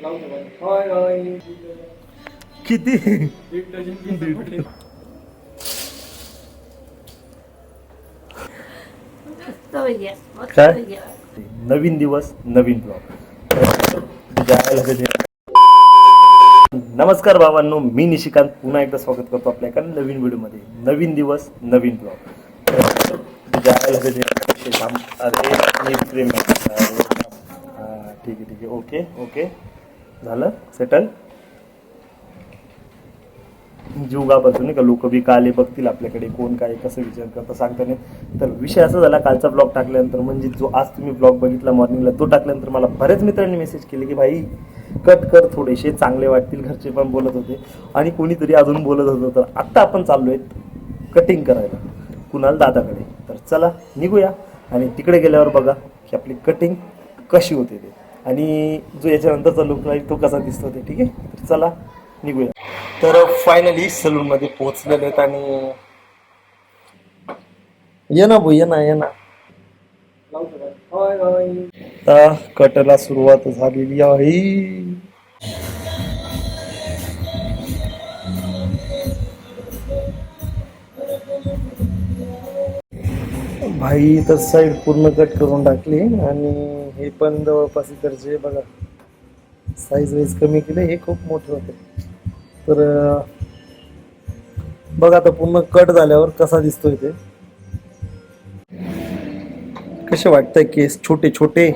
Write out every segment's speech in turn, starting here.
होय होय किती काय नवीन दिवस नवीन ब्लॉग. नमस्कार भावांनो, मी निशिकांत पुन्हा एकदा स्वागत करतो आपल्या एका नवीन व्हिडिओमध्ये. नवीन दिवस नवीन ब्लॉग. अरे मी प्रेम ठीक आहे ओके ओके झालं सेटल. जीव घाबरतो नाही का, लोक बी काले बघतील आपल्याकडे, कोण काय कसं विचार करतं सांगता नाही. तर विषय असा झाला, कालचा ब्लॉग टाकल्यानंतर म्हणजे जो आज तुम्ही ब्लॉग बघितला मॉर्निंगला तो टाकल्यानंतर मला बऱ्याच मित्रांनी मेसेज केले की भाई कट कर, थोडेसे चांगले वाटतील. घरचे पण बोलत होते आणि कोणीतरी अजून बोलत होतं. तर आत्ता आपण चाललोय कटिंग करायला कुणाल दादाकडे. तर चला निघूया आणि तिकडे गेल्यावर बघा की आपली कटिंग कशी होते ते, आणि जो याच्यानंतरचा लुक राहील तो कसा दिसतो ते. ठीक आहे, तर चला निघूया. तर फायनली सलून मध्ये पोहोचलेले आहेत आणि ये ना भाऊ ये ना होय होय आता कटला सुरुवात झालेली आहे. भाई तर साईड पूर्ण कट करून टाकली आणि हे पण जवळपास इकडचे बघा साईज वाईज कमी केले, हे खूप मोठे होते. तर बघा आता पूर्ण कट झाल्यावर कसा दिसतोय ते. कसे वाटतंय केस छोटे छोटे.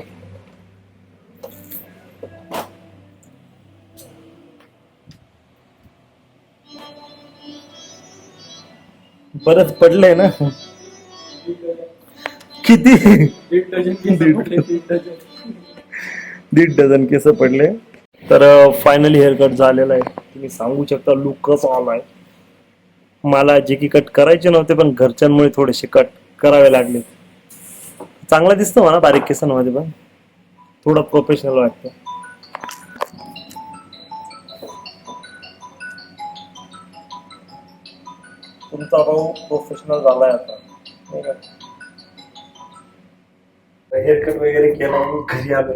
बरंच पडलंय ना. किती दीड डझन केस पडले. तर फायनली हेअर कट झालेला आहे. तुम्ही सांगू शकता लुक कसा आलाय. मला जे की कट करायचे नव्हते पण घरच्यांमुळे थोडेसे कट करावे लागले. चांगला दिसतो म्हणा बारीक केसांमध्ये, पण थोडं प्रोफेशनल वाटतं. तुमचा भाऊ प्रोफेशनल झालाय आता. हेअरकट वगैरे केला म्हणून घरी आलो.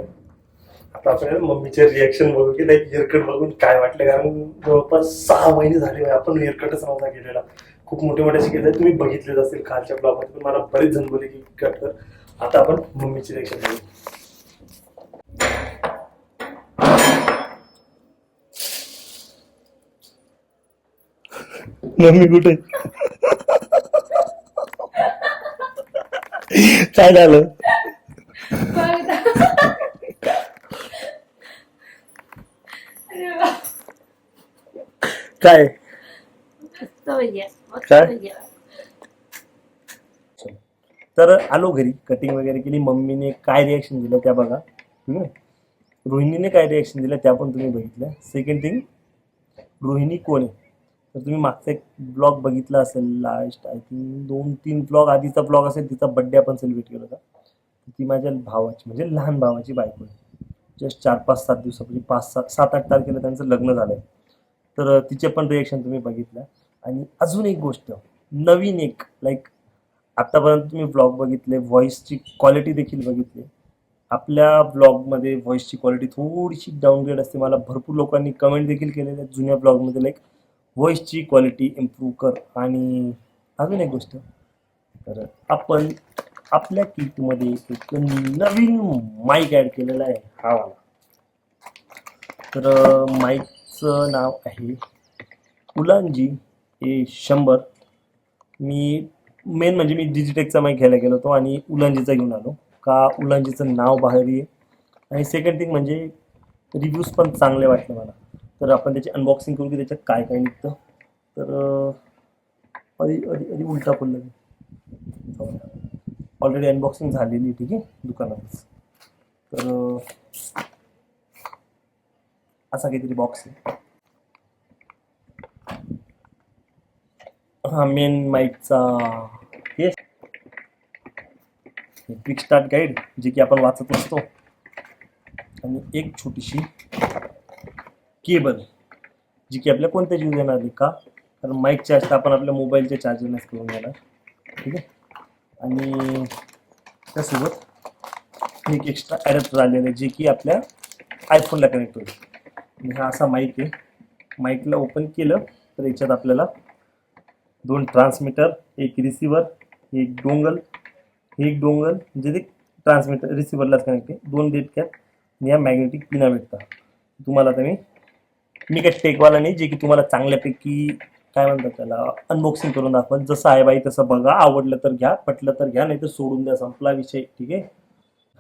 आता आपण मम्मीचे रिॲक्शन बघू की नाही हेअरकट बघून काय वाटलं, कारण जवळपास 6 महिने झाले आपण हेअरकटच नव्हता केलेला. खूप मोठे मोठे केले, तुम्ही बघितलेच असेल कालच्या ब्लॉगमध्ये, पण मला बरेच जण बोलले की कट कर. आता आपण मम्मीची रिॲक्शन बघू. मम्मी कुठे काय झालं काय काय. तर आलो घरी, कटिंग वगैरे केली. मम्मीने काय रिॲक्शन दिलं त्या बघा. रोहिणीने काय रिॲक्शन दिलं त्या पण तुम्ही बघितलं. सेकंड थिंग, रोहिणी कोण आहे तर तुम्ही मागचा एक ब्लॉग बघितला असेल, लास्ट आय थिंक 2-3 ब्लॉग आधीचा ब्लॉग असेल, तिचा बड्डे आपण सेलिब्रेट केला होता. ती माझ्या भावाची म्हणजे लहान भावाची बायको आहे. जस्ट 4-5-7 दिवसापूर्वी 5-7-8 तारखेला त्यांचं लग्न झालंय. तर तिचे पण रिॲक्शन तुम्ही बघितलं. आणि अजून एक गोष्ट नवीन, एक लाईक आतापर्यंत तुम्ही ब्लॉग बघितले, व्हॉइसची क्वालिटी देखील बघितली. आपल्या ब्लॉगमध्ये व्हॉइसची क्वालिटी थोडीशी डाऊनग्रेड असते. मला भरपूर लोकांनी कमेंट देखील केलेले आहेत जुन्या ब्लॉगमध्ये, लाईक व्हॉइसची क्वालिटी इम्प्रूव्ह कर. आणि अजून एक गोष्ट, तर आपण आपल्या किटमध्ये एक नवीन माईक ॲड केलेला आहे, हा वाला. तर माईकचं नाव आहे उलांजी A100. मी मेन म्हणजे मी डिजिटेकचा माईक घ्यायला गेलो होतो आणि उलांजीचा घेऊन आलो. का उलांजीचं नाव भारी आहे, आणि सेकंड थिंग म्हणजे रिव्ह्यूज पण चांगले वाटले मला. तर आपण त्याची अनबॉक्सिंग करू की त्याच्यात काय काय निघतं. तर अरे उलटा पडलं. ऑलरेडी अनबॉक्सिंग झालेली, ठीक आहे, दुकानातच. तर असा काहीतरी बॉक्स आहे. हा मेन माईकचा केस, क्विक स्टार्ट गाईड जे की आपण वाचत असतो, आणि एक छोटीशी केबल जी की आपल्या कोणत्याच यूज येणार नाही. का कारण माईक चार्ज तर आपण आपल्या मोबाईलच्या चार्जरनेच करून घेणार, ठीक आहे. आणि त्यासोबत एक एक्स्ट्रा ॲडॅप्टर आलेलं आहे जे की आपल्या आयफोनला कनेक्ट होईल. आणि हा असा माईक आहे. माईकला ओपन केलं तर याच्यात आपल्याला 2 ट्रान्समीटर, एक रिसिव्हर, एक डोंगल, म्हणजे ते ट्रान्समीटर रिसिव्हरलाच कनेक्ट आहे, 2 डेट कॅप आणि या मॅग्नेटिक पिना भेटतात तुम्हाला. तर मी काय टेकवाला नाही, जे की तुम्हाला चांगल्यापैकी काय म्हणतात त्याला अनबॉक्सिंग करून दाखवत. जसं आहे बाई तसं बघा, आवडलं तर घ्या, पटलं तर घ्या, नाही तर सोडून द्या, संपला विषय. ठीक आहे.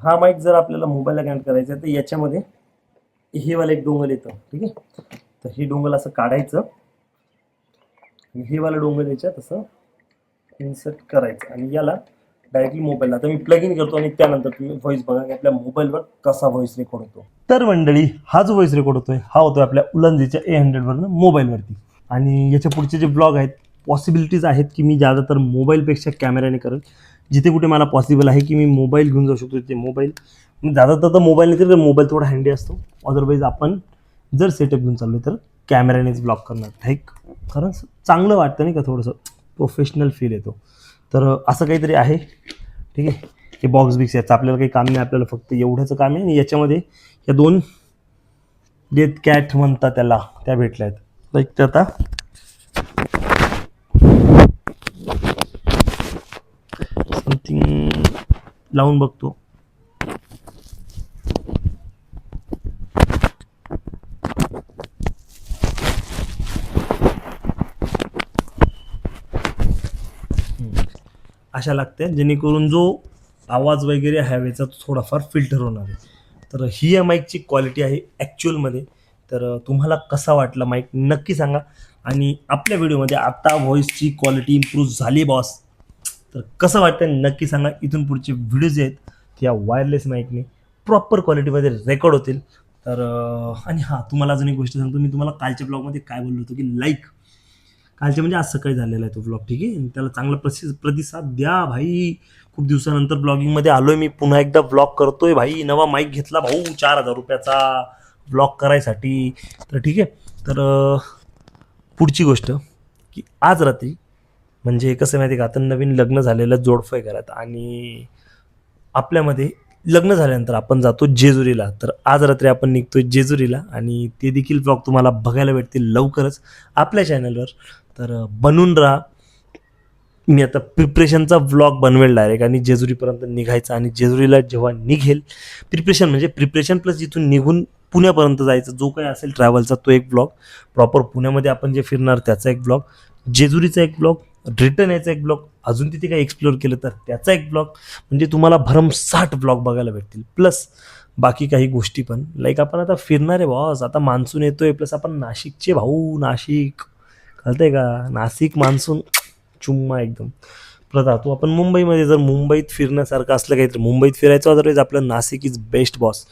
हा माईक जर आपल्याला मोबाईलला कनेक्ट करायचा आहे तर याच्यामध्ये हे वाला एक डोंगल येतं. ठीक आहे. तर हे डोंगल असं काढायचं आणि हे वाला डोंगल याच्यात असं इन्सर्ट करायचं आणि याला डायरेक्टली मोबाईलला आता मी प्लग इन करतो आणि त्यानंतर तुम्ही व्हॉइस बघा की आपल्या मोबाईलवर कसा व्हॉइस रेकॉर्ड होतो. तर मंडळी, हा जो व्हॉइस रेकॉर्ड होतोय हा होतोय आपल्या उलंजीच्या A100 वरनं मोबाईलवरती. आणि याच्या पुढचे जे ब्लॉग आहेत, पॉसिबिलिटीज आहेत की मी ज्यादातर मोबाईलपेक्षा कॅमेऱ्याने करेल. जिथे कुठे मला पॉसिबल आहे की मी मोबाईल घेऊन जाऊ शकतो तिथे मोबाईल, ज्यादातर तर मोबाईल नाही तर मोबाईल थोडा हँडी असतो. अदरवाईज आपण जर सेटअप घेऊन चाललो तर कॅमेऱ्यानेच ब्लॉग करणार. ठीक, कारण चांगलं वाटतं नाही का, थोडंसं प्रोफेशनल फील येतो. तर असं काहीतरी आहे. ठीक आहे. हे बॉक्स बिक्स याचं आपल्याला काही काम नाही, आपल्याला फक्त एवढंचं काम आहे. आणि याच्यामध्ये या 2 जे कॅट म्हणतात त्याला त्या भेटल्या आहेत. लाईक ते आता समथिंग लावून बघतो. अशा लागते जेणेकरून जो आवाज वगैरे हवेचा तो थोडाफार फिल्टर होणार आहे. तर ही या माईकची क्वालिटी आहे ॲक्च्युअलमध्ये. तर तुम्हाला कसा वाटला माईक नक्की सांगा. आणि आपल्या व्हिडिओमध्ये आता व्हॉईसची क्वालिटी इम्प्रूव्ह झाली बॉस, तर कसं वाटतं नक्की सांगा. इथून पुढचे व्हिडिओ जे आहेत ते या वायरलेस माईकने प्रॉपर क्वालिटीमध्ये रेकॉर्ड होतील. तर आणि हां, तुम्हाला अजून एक गोष्ट सांगतो. मी तुम्हाला कालच्या ब्लॉगमध्ये काय बोललो होतो की कालचे म्हणजे आज सकाळी झालेला आहे तो ब्लॉग. ठीक आहे. त्याला चांगला प्रतिसाद द्या भाई. खूप दिवसानंतर ब्लॉगिंगमध्ये आलोय मी, पुन्हा एकदा ब्लॉग करतोय भाई. नवा माईक घेतला भाऊ 4,000 रुपयाचा ब्लॉग करायसाठी. तर ठीक आहे. तर पुढची गोष्ट की आज रात्री म्हणजे कसं माहिती का, आता नवीन लग्न झालेलं जोडफं आहे घरात आणि आपल्यामध्ये लग्न झाल्यानंतर आपण जातो जेजुरीला. तर आज रात्री आपण निघतोय जेजुरीला आणि ते देखील ब्लॉग तुम्हाला बघायला भेटतील लवकरच आपल्या चॅनलवर. तर बनून राहा. मी आता प्रिपरेशनचा व्लॉग बनवेल डायरेक्ट आणि जेजुरीपर्यंत निघायचं आणि जेजुरीला जेव्हा निघेल, प्रिपरेशन प्लस इथून निघून पुण्यापर्यंत जायचं, जो काही असेल ट्रॅव्हलचा तो एक ब्लॉग, प्रॉपर पुण्यामध्ये आपण जे फिरणार त्याचा एक ब्लॉग, जेजुरीचा एक ब्लॉग, रिटर्न याचा एक ब्लॉग, अजून तिथे काही एक्सप्लोअर केलं तर त्याचा एक ब्लॉग. म्हणजे तुम्हाला भरमसाठ ब्लॉग बघायला भेटतील. प्लस बाकी काही गोष्टी पण, लाईक आपण आता फिरणार आहे बॉस, आता मान्सून येतोय, प्लस आपण नाशिकचे भाऊ, नाशिक कळतंय का, नाशिक मान्सून चुम्मा एकदम. परत राहतो आपण मुंबईमध्ये, जर मुंबईत फिरण्यासारखं असलं काही तर मुंबईत फिरायचं, अदरवाईज आपलं नाशिक इज बेस्ट बॉस.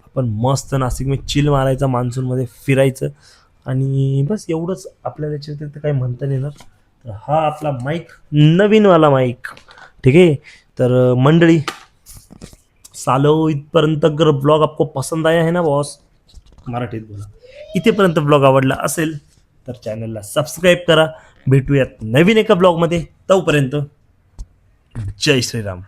आपण मस्त नाशिकमध्ये चिल मारायचा, मान्सूनमध्ये फिरायचं आणि बस एवढंच. आपल्याला याच्यात काही म्हणता नाही येणार. तर हा आपला माईक, नवीनवाला माईक. ठीक आहे. तर मंडळी, सालो इथपर्यंत अगर ब्लॉग आपको पसंद आया है ना बॉस, मराठीत बोला, इथेपर्यंत ब्लॉग आवडला असेल तर चॅनलला सबस्क्राईब करा. भेटूयात नवीन एका ब्लॉगमध्ये. तोपर्यंत जय श्रीराम.